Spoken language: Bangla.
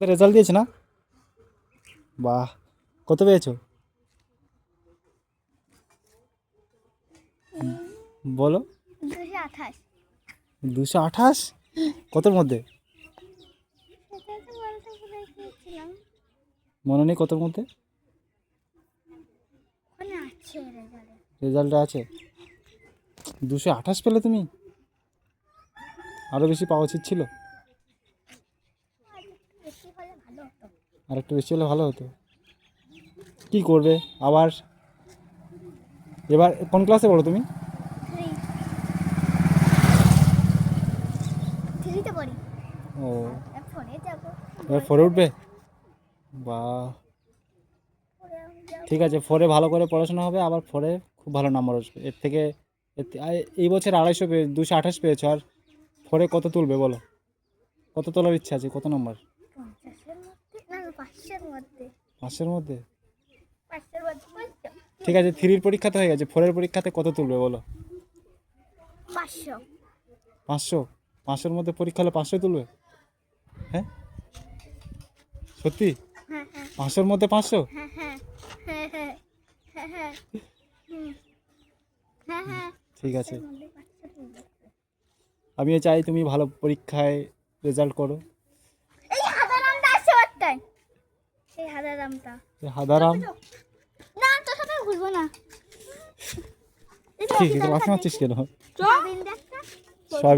রেজাল্ট দিয়েছে না? বাহ, কত পেয়েছো বলো? 228। 228? কতর মধ্যে? সেটা তো বলতে ভুলে গিয়েছিলাম। মনে নেই কতর মধ্যে? ওখানে আছে রেজাল্টে। রেজাল্টে আছে 228 পেলে তুমি? আরও বেশি পাওয়া উচিত ছিল। বেশি হলে ভালো হতো। আর একটু বেশি হলে ভালো হতো। কি করবে আবার? এবার কোন ক্লাসে পড়ো তুমি? 3তে পড়ি। ও, ফোনে যাবো। এবার 4-এ উঠবে? বাহ, ঠিক আছে। 4-এ ভালো করে পড়াশোনা হবে, আবার 4-এ খুব ভালো নাম্বার আসবে। এর থেকে এই বছর 250 পেয়ে 228 পেয়েছো, আর 4-এ কত তুলবে বলো? কত তোলার ইচ্ছা আছে? কত নাম্বার? 50-এর মধ্যে, না 500-এর মধ্যে। 500-এর মধ্যে? 500-এর মধ্যে বলছো? ঠিক আছে, 3-এর পরীক্ষা তো হয়ে গেছে, 4-এর পরীক্ষাতে কত তুলবে বলো? 500। 500? 500-এর মধ্যে পরীক্ষা হলে 500 তুলবে? হ্যাঁ, সত্যি? হ্যাঁ হ্যাঁ 500-এর মধ্যে 500? হ্যাঁ হ্যাঁ হ্যাঁ হ্যাঁ হ্যাঁ হ্যাঁ হ্যাঁ হ্যাঁ। ঠিক আছে, এর মধ্যে 500 তুলবে। আমিও চাই তুমি ভালো পরীক্ষায় রেজাল্ট করো। এই হাদারামটা আসছে বারটায়। এই হাদারামটা। হাদারাম? না তোর সাথে ঘুরবো না। ঠিক আছে, লাফি মারছিস কেন? চল। সয়াবিন